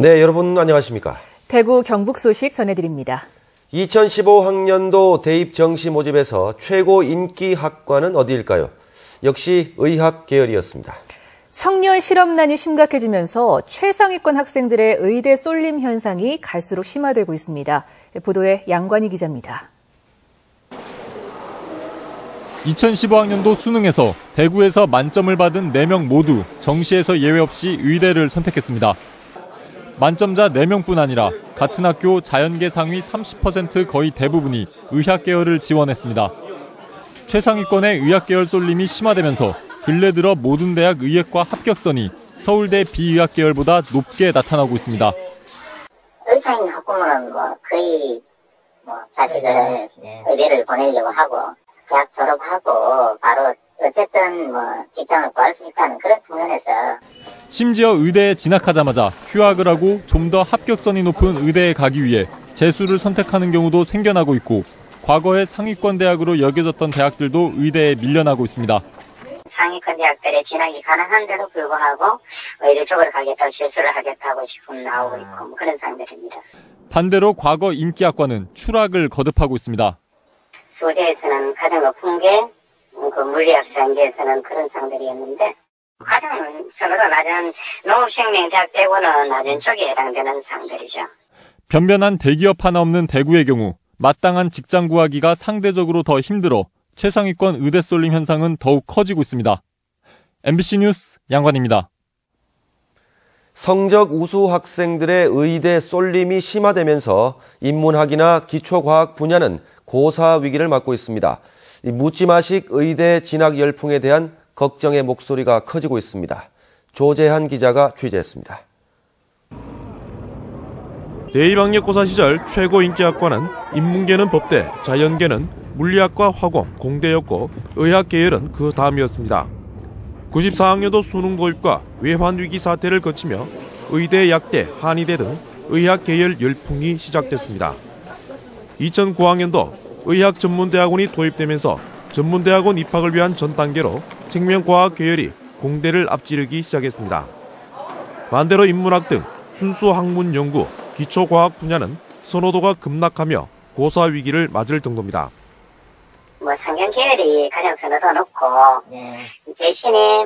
네, 여러분 안녕하십니까? 대구 경북 소식 전해드립니다. 2015학년도 대입 정시 모집에서 최고 인기 학과는 어디일까요? 역시 의학 계열이었습니다. 청년 실업난이 심각해지면서 최상위권 학생들의 의대 쏠림 현상이 갈수록 심화되고 있습니다. 보도에 양관희 기자입니다. 2015학년도 수능에서 대구에서 만점을 받은 4명 모두 정시에서 예외 없이 의대를 선택했습니다. 만점자 4명뿐 아니라 같은 학교 자연계 상위 30% 거의 대부분이 의학 계열을 지원했습니다. 최상위권의 의학 계열 쏠림이 심화되면서 근래 들어 모든 대학 의예과 합격선이 서울대 비의학 계열보다 높게 나타나고 있습니다. 의사인 학부모는 거의 자식을 의대를 보내려고 하고 대학 졸업하고 바로 어쨌든 직장을 구할 수 있다는 그런 측면에서 심지어 의대에 진학하자마자 휴학을 하고 좀 더 합격선이 높은 의대에 가기 위해 재수를 선택하는 경우도 생겨나고 있고 과거에 상위권 대학으로 여겨졌던 대학들도 의대에 밀려나고 있습니다. 상위권 대학들에 진학이 가능한데도 불구하고 의대 쪽으로 가겠다고 재수를 하겠다고 지금 나오고 있고 그런 상황들입니다. 반대로 과거 인기 학과는 추락을 거듭하고 있습니다. 수대에서는 가장 높은 게 물리학 상계에서는 그런 상들이었는데 가장 선호가 낮은 농업생명대학 빼고는 낮은 쪽에 해당되는 상들이죠. 변변한 대기업 하나 없는 대구의 경우 마땅한 직장 구하기가 상대적으로 더 힘들어 최상위권 의대 쏠림 현상은 더욱 커지고 있습니다. MBC 뉴스 양관입니다. 성적 우수 학생들의 의대 쏠림이 심화되면서 인문학이나 기초과학 분야는 고사 위기를 맞고 있습니다. 묻지마식 의대 진학 열풍에 대한 걱정의 목소리가 커지고 있습니다. 조재한 기자가 취재했습니다. 대입학력고사 시절 최고 인기 학과는 인문계는 법대, 자연계는 물리학과 화공, 공대였고 의학 계열은 그 다음이었습니다. 94학년도 수능 도입과 외환위기 사태를 거치며 의대, 약대, 한의대 등 의학 계열 열풍이 시작됐습니다. 2009학년도 의학전문대학원이 도입되면서 전문대학원 입학을 위한 전 단계로 생명과학 계열이 공대를 앞지르기 시작했습니다. 반대로 인문학 등 순수 학문 연구, 기초과학 분야는 선호도가 급락하며 고사 위기를 맞을 정도입니다. 상경 계열이 가장 선호도 높고 대신에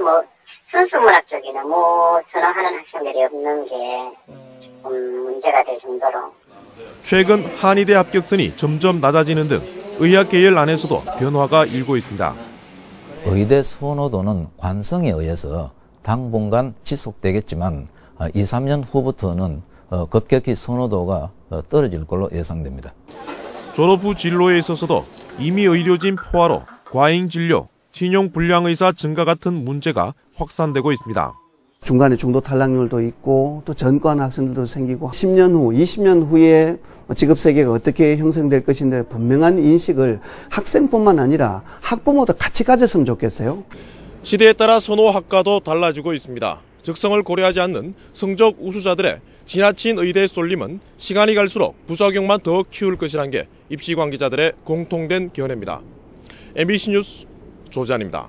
순수 문학 쪽이 너무 선호하는 학생들이 없는 게 조금 문제가 될 정도로. 최근 한의대 합격선이 점점 낮아지는 등 의학 계열 안에서도 변화가 일고 있습니다. 의대 선호도는 관성에 의해서 당분간 지속되겠지만 2, 3년 후부터는 급격히 선호도가 떨어질 걸로 예상됩니다. 졸업 후 진로에 있어서도 이미 의료진 포화로 과잉 진료, 신용 불량 의사 증가 같은 문제가 확산되고 있습니다. 중간에 중도 탈락률도 있고 또 전과하는 학생들도 생기고 10년 후, 20년 후에 직업세계가 어떻게 형성될 것인데 분명한 인식을 학생뿐만 아니라 학부모도 같이 가졌으면 좋겠어요. 시대에 따라 선호 학과도 달라지고 있습니다. 적성을 고려하지 않는 성적 우수자들의 지나친 의대 쏠림은 시간이 갈수록 부작용만 더 키울 것이란 게 입시 관계자들의 공통된 견해입니다. MBC 뉴스 조재한입니다.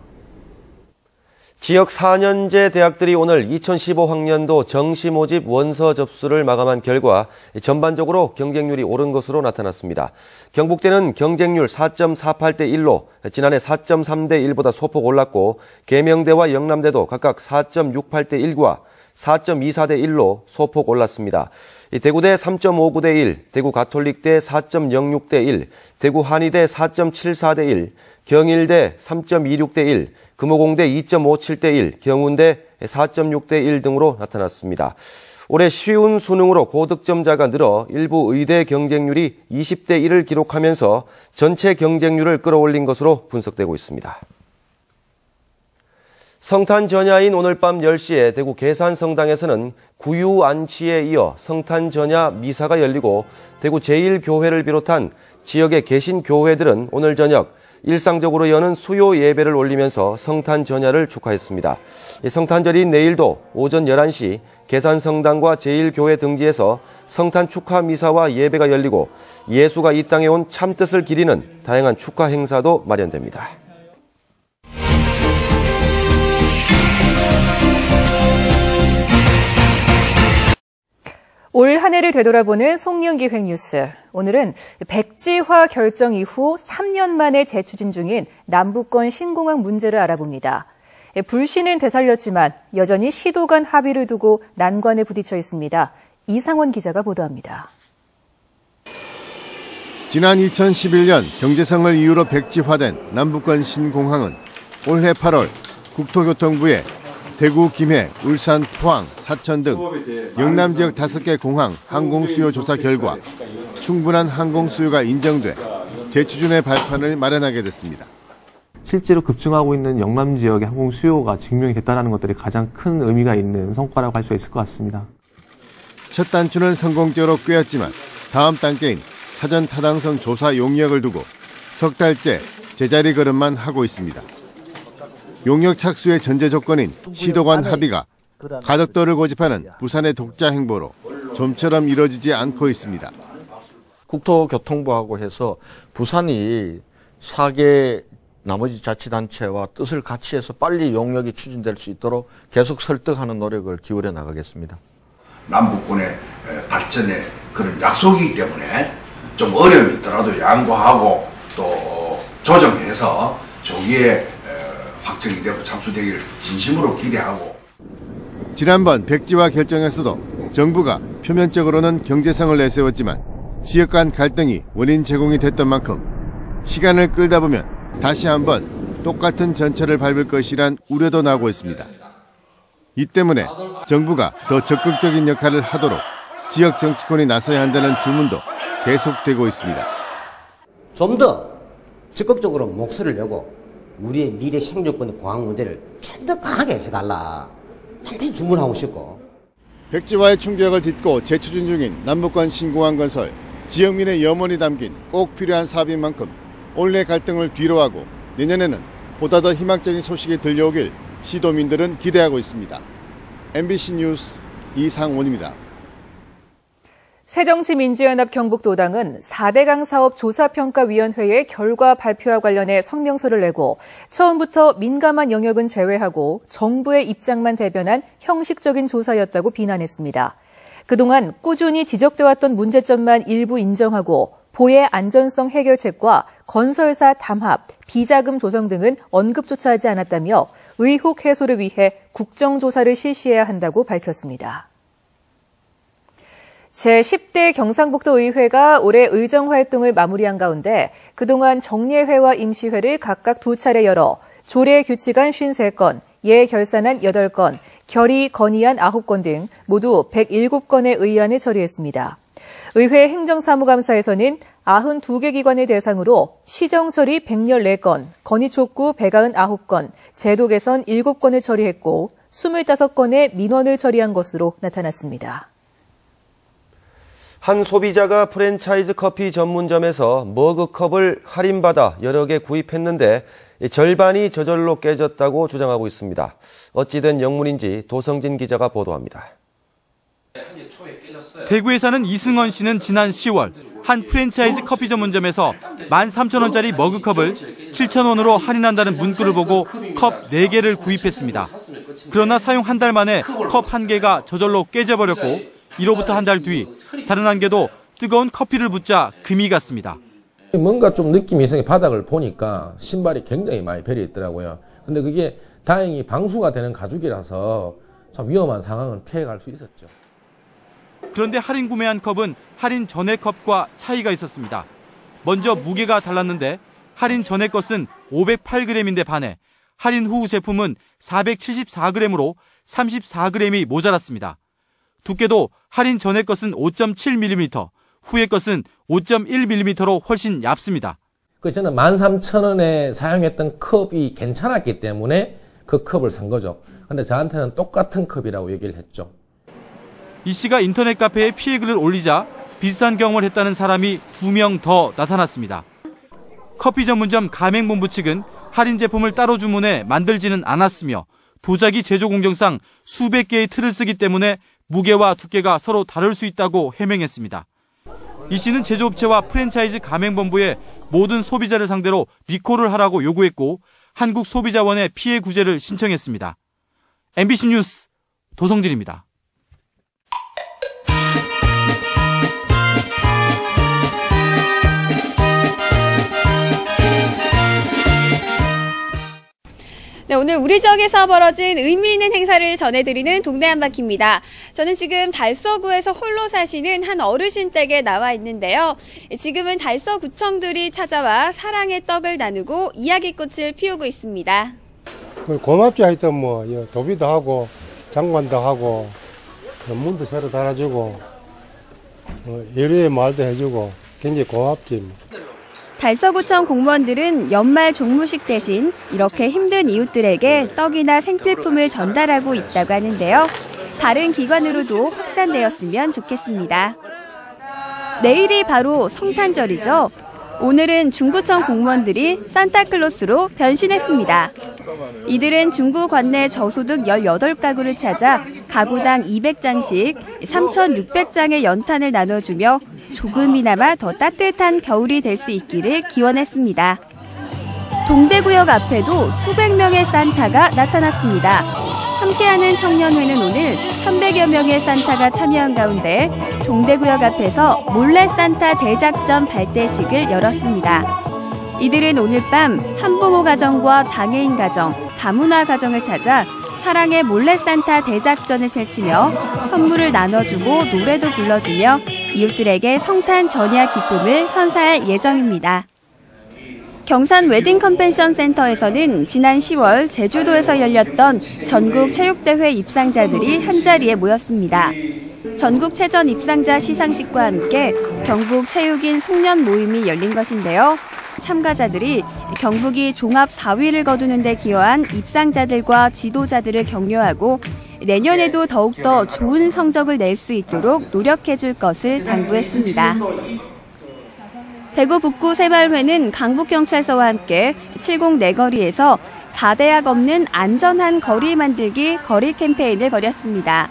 지역 4년제 대학들이 오늘 2015학년도 정시 모집 원서 접수를 마감한 결과 전반적으로 경쟁률이 오른 것으로 나타났습니다. 경북대는 경쟁률 4.48대 1로 지난해 4.3대 1보다 소폭 올랐고 계명대와 영남대도 각각 4.68대 1과 4.24대 1로 소폭 올랐습니다. 대구대 3.59대 1, 대구 가톨릭대 4.06대 1, 대구 한의대 4.74대 1, 경일대 3.26대 1, 금호공대 2.57대 1, 경운대 4.6대 1 등으로 나타났습니다. 올해 쉬운 수능으로 고득점자가 늘어 일부 의대 경쟁률이 20대 1을 기록하면서 전체 경쟁률을 끌어올린 것으로 분석되고 있습니다. 성탄 전야인 오늘 밤 10시에 대구 계산성당에서는 구유안치에 이어 성탄 전야 미사가 열리고 대구 제1교회를 비롯한 지역의 개신교회들은 오늘 저녁 일상적으로 여는 수요 예배를 올리면서 성탄 전야를 축하했습니다. 성탄절인 내일도 오전 11시 계산성당과 제1교회 등지에서 성탄 축하 미사와 예배가 열리고 예수가 이 땅에 온 참뜻을 기리는 다양한 축하 행사도 마련됩니다. 올 한 해를 되돌아보는 송년기획뉴스. 오늘은 백지화 결정 이후 3년 만에 재추진 중인 남북권 신공항 문제를 알아봅니다. 불씨는 되살렸지만 여전히 시도 간 합의를 두고 난관에 부딪혀 있습니다. 이상원 기자가 보도합니다. 지난 2011년 경제성을 이유로 백지화된 남북권 신공항은 올해 8월 국토교통부에 대구, 김해, 울산, 포항, 사천 등 영남 지역 5개 공항 항공수요 조사 결과 충분한 항공수요가 인정돼 재추진의 발판을 마련하게 됐습니다. 실제로 급증하고 있는 영남 지역의 항공수요가 증명이 됐다는 것들이 가장 큰 의미가 있는 성과라고 할 수 있을 것 같습니다. 첫 단추는 성공적으로 꿰었지만 다음 단계인 사전 타당성 조사 용역을 두고 석 달째 제자리 걸음만 하고 있습니다. 용역 착수의 전제 조건인 시도 간 합의가 가덕도를 고집하는 부산의 독자 행보로 좀처럼 이뤄지지 않고 있습니다. 국토교통부하고 해서 부산이 4개 나머지 자치단체와 뜻을 같이 해서 빨리 용역이 추진될 수 있도록 계속 설득하는 노력을 기울여 나가겠습니다. 남북권의 발전에 그런 약속이기 때문에 좀 어려움이 있더라도 양보하고 또 조정해서 조기에 확정이 되고 착수되기를 진심으로 기대하고. 지난번 백지화 결정에서도 정부가 표면적으로는 경제성을 내세웠지만 지역 간 갈등이 원인 제공이 됐던 만큼 시간을 끌다 보면 다시 한번 똑같은 전철을 밟을 것이란 우려도 나오고 있습니다. 이 때문에 정부가 더 적극적인 역할을 하도록 지역 정치권이 나서야 한다는 주문도 계속되고 있습니다. 좀 더 적극적으로 목소리를 내고 우리의 미래 생존권의 공항 문제를 좀 더 강하게 해달라. 반드시 주문하고 싶고. 백지화의 충격을 딛고 재추진 중인 남북간 신공항 건설. 지역민의 염원이 담긴 꼭 필요한 사업인 만큼 올해 갈등을 뒤로하고 내년에는 보다 더 희망적인 소식이 들려오길 시도민들은 기대하고 있습니다. MBC 뉴스 이상원입니다. 새정치민주연합 경북도당은 4대강 사업 조사평가위원회의 결과 발표와 관련해 성명서를 내고 처음부터 민감한 영역은 제외하고 정부의 입장만 대변한 형식적인 조사였다고 비난했습니다. 그동안 꾸준히 지적돼왔던 문제점만 일부 인정하고 보해 안전성 해결책과 건설사 담합, 비자금 조성 등은 언급조차 하지 않았다며 의혹 해소를 위해 국정조사를 실시해야 한다고 밝혔습니다. 제10대 경상북도 의회가 올해 의정활동을 마무리한 가운데 그동안 정례회와 임시회를 각각 2차례 열어 조례 규칙안 53건, 예결산안 8건, 결의 건의안 9건 등 모두 107건의 의안을 처리했습니다. 의회 행정사무감사에서는 92개 기관을 대상으로 시정처리 114건, 건의촉구 199건, 제도 개선 7건을 처리했고 25건의 민원을 처리한 것으로 나타났습니다. 한 소비자가 프랜차이즈 커피 전문점에서 머그컵을 할인받아 여러 개 구입했는데 절반이 저절로 깨졌다고 주장하고 있습니다. 어찌된 영문인지 도성진 기자가 보도합니다. 대구에 사는 이승원 씨는 지난 10월 한 프랜차이즈 커피 전문점에서 13,000원짜리 머그컵을 7,000원으로 할인한다는 문구를 보고 컵 4개를 구입했습니다. 그러나 사용 한 달 만에 컵 1개가 저절로 깨져버렸고 이로부터 한 달 뒤 다른 한 개도 뜨거운 커피를 붓자 금이 갔습니다. 뭔가 좀 느낌이 이상해. 바닥을 보니까 신발이 굉장히 많이 베려 있더라고요. 근데 그게 다행히 방수가 되는 가죽이라서 참 위험한 상황은 피해갈 수 있었죠. 그런데 할인 구매한 컵은 할인 전의 컵과 차이가 있었습니다. 먼저 무게가 달랐는데 할인 전의 것은 508g인데 반해 할인 후 제품은 474g으로 34g이 모자랐습니다. 두께도 할인 전의 것은 5.7mm, 후의 것은 5.1mm로 훨씬 얇습니다. 저는 13,000원에 사용했던 컵이 괜찮았기 때문에 그 컵을 산 거죠. 근데 저한테는 똑같은 컵이라고 얘기를 했죠. 이 씨가 인터넷 카페에 피해 글을 올리자 비슷한 경험을 했다는 사람이 2명 더 나타났습니다. 커피 전문점 가맹본부 측은 할인 제품을 따로 주문해 만들지는 않았으며 도자기 제조 공정상 수백 개의 틀을 쓰기 때문에 무게와 두께가 서로 다를 수 있다고 해명했습니다. 이 씨는 제조업체와 프랜차이즈 가맹본부에 모든 소비자를 상대로 리콜을 하라고 요구했고 한국소비자원에 피해 구제를 신청했습니다. MBC 뉴스 도성진입니다. 네, 오늘 우리 지역에서 벌어진 의미 있는 행사를 전해드리는 동네 한바퀴입니다. 저는 지금 달서구에서 홀로 사시는 한 어르신 댁에 나와 있는데요. 지금은 달서구청들이 찾아와 사랑의 떡을 나누고 이야기꽃을 피우고 있습니다. 고맙죠. 하여튼 뭐 도비도 하고 장관도 하고 문도 새로 달아주고 예리의 말도 해주고 굉장히 고맙지. 달서구청 공무원들은 연말 종무식 대신 이렇게 힘든 이웃들에게 떡이나 생필품을 전달하고 있다고 하는데요. 다른 기관으로도 확산되었으면 좋겠습니다. 내일이 바로 성탄절이죠. 오늘은 중구청 공무원들이 산타클로스로 변신했습니다. 이들은 중구 관내 저소득 18가구를 찾아 가구당 200장씩 3,600장의 연탄을 나눠주며 조금이나마 더 따뜻한 겨울이 될 수 있기를 기원했습니다. 동대구역 앞에도 수백 명의 산타가 나타났습니다. 함께하는 청년회는 오늘 300여 명의 산타가 참여한 가운데 동대구역 앞에서 몰래 산타 대작전 발대식을 열었습니다. 이들은 오늘 밤 한부모 가정과 장애인 가정, 다문화 가정을 찾아 사랑의 몰래 산타 대작전을 펼치며 선물을 나눠주고 노래도 불러주며 이웃들에게 성탄 전야 기쁨을 선사할 예정입니다. 경산 웨딩 컨벤션 센터에서는 지난 10월 제주도에서 열렸던 전국 체육대회 입상자들이 한자리에 모였습니다. 전국체전 입상자 시상식과 함께 경북 체육인 송년 모임이 열린 것인데요. 참가자들이 경북이 종합 4위를 거두는 데 기여한 입상자들과 지도자들을 격려하고 내년에도 더욱더 좋은 성적을 낼 수 있도록 노력해 줄 것을 당부했습니다. 대구 북구 새마을회는 강북경찰서와 함께 70 내거리에서 4대약 없는 안전한 거리 만들기 거리 캠페인을 벌였습니다.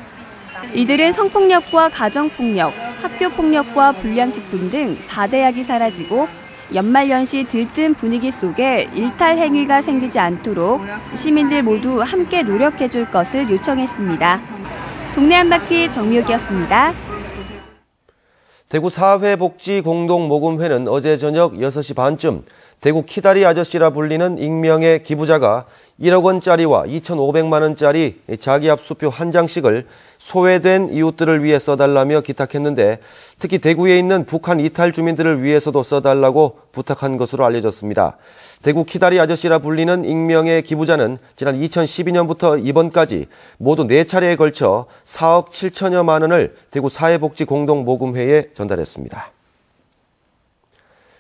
이들은 성폭력과 가정폭력, 학교폭력과 불량식품 등 4대약이 사라지고 연말연시 들뜬 분위기 속에 일탈 행위가 생기지 않도록 시민들 모두 함께 노력해 줄 것을 요청했습니다. 동네 한바퀴 정미옥이었습니다. 대구 사회복지공동모금회는 어제 저녁 6시 반쯤 대구 키다리 아저씨라 불리는 익명의 기부자가 1억 원짜리와 2,500만 원짜리 자기압 수표 한 장씩을 소외된 이웃들을 위해 써달라며 기탁했는데 특히 대구에 있는 북한 이탈 주민들을 위해서도 써달라고 부탁한 것으로 알려졌습니다. 대구 키다리 아저씨라 불리는 익명의 기부자는 지난 2012년부터 이번까지 모두 4차례에 걸쳐 4억 7천여만 원을 대구 사회복지공동모금회에 전달했습니다.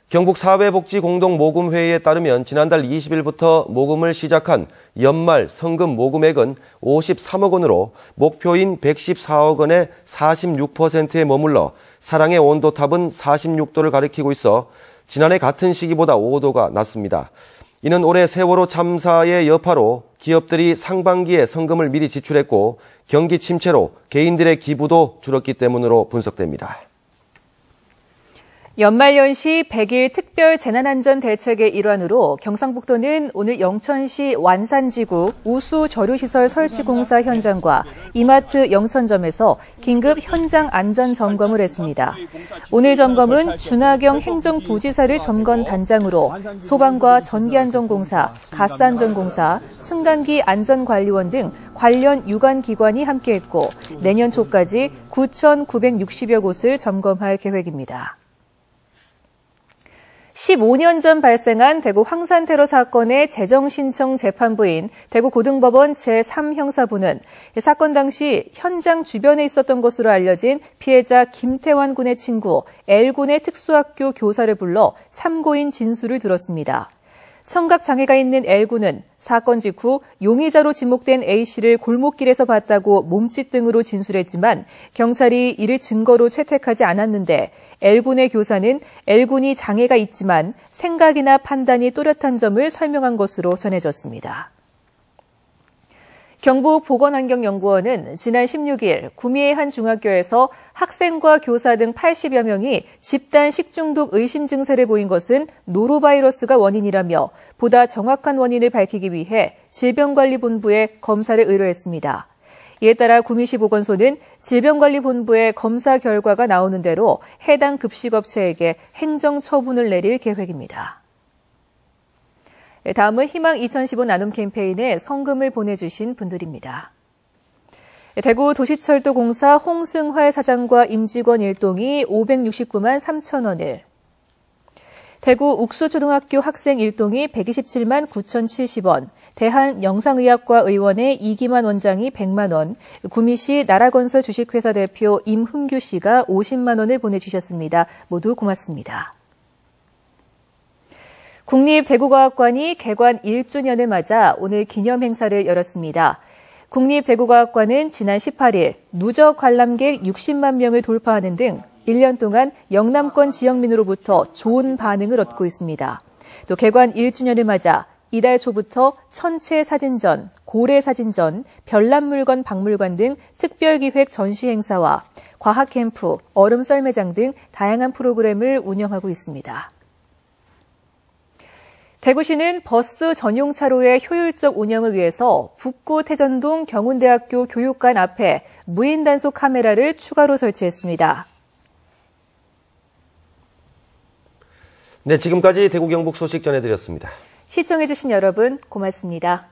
경북 사회복지공동모금회에 따르면 지난달 20일부터 모금을 시작한 연말 성금 모금액은 53억 원으로 목표인 114억 원의 46%에 머물러 사랑의 온도탑은 46도를 가리키고 있어 지난해 같은 시기보다 5도가 낮습니다. 이는 올해 세월호 참사의 여파로 기업들이 상반기에 성금을 미리 지출했고 경기 침체로 개인들의 기부도 줄었기 때문으로 분석됩니다. 연말연시 100일 특별 재난안전대책의 일환으로 경상북도는 오늘 영천시 완산지구 우수저류시설 설치공사 현장과 이마트 영천점에서 긴급 현장 안전점검을 했습니다. 오늘 점검은 준하경 행정부지사를 점검단장으로 소방과 전기안전공사, 가스안전공사, 승강기 안전관리원 등 관련 유관기관이 함께했고 내년 초까지 9,960여 곳을 점검할 계획입니다. 15년 전 발생한 대구 황산 테러 사건의 재정신청 재판부인 대구고등법원 제3형사부는 사건 당시 현장 주변에 있었던 것으로 알려진 피해자 김태환 군의 친구 L군의 특수학교 교사를 불러 참고인 진술을 들었습니다. 청각 장애가 있는 L군은 사건 직후 용의자로 지목된 A씨를 골목길에서 봤다고 몸짓 등으로 진술했지만 경찰이 이를 증거로 채택하지 않았는데 L군의 교사는 L군이 장애가 있지만 생각이나 판단이 또렷한 점을 설명한 것으로 전해졌습니다. 경북보건환경연구원은 지난 16일 구미의 한 중학교에서 학생과 교사 등 80여 명이 집단 식중독 의심 증세를 보인 것은 노로바이러스가 원인이라며 보다 정확한 원인을 밝히기 위해 질병관리본부에 검사를 의뢰했습니다. 이에 따라 구미시 보건소는 질병관리본부의 검사 결과가 나오는 대로 해당 급식업체에게 행정처분을 내릴 계획입니다. 다음은 희망 2015 나눔 캠페인에 성금을 보내주신 분들입니다. 대구 도시철도공사 홍승활 사장과 임직원 일동이 569만 3천 원을, 대구 욱수초등학교 학생 일동이 127만 9,070원, 대한영상의학과 의원의 이기만 원장이 100만 원, 구미시 나라건설 주식회사 대표 임흥규 씨가 50만 원을 보내주셨습니다. 모두 고맙습니다. 국립대구과학관이 개관 1주년을 맞아 오늘 기념 행사를 열었습니다. 국립대구과학관은 지난 18일 누적 관람객 60만 명을 돌파하는 등 1년 동안 영남권 지역민으로부터 좋은 반응을 얻고 있습니다. 또 개관 1주년을 맞아 이달 초부터 천체 사진전, 고래 사진전, 별난물건 박물관 등 특별기획 전시 행사와 과학 캠프, 얼음 썰매장 등 다양한 프로그램을 운영하고 있습니다. 대구시는 버스 전용 차로의 효율적 운영을 위해서 북구 태전동 경운대학교 교육관 앞에 무인 단속 카메라를 추가로 설치했습니다. 네, 지금까지 대구 경북 소식 전해드렸습니다. 시청해주신 여러분 고맙습니다.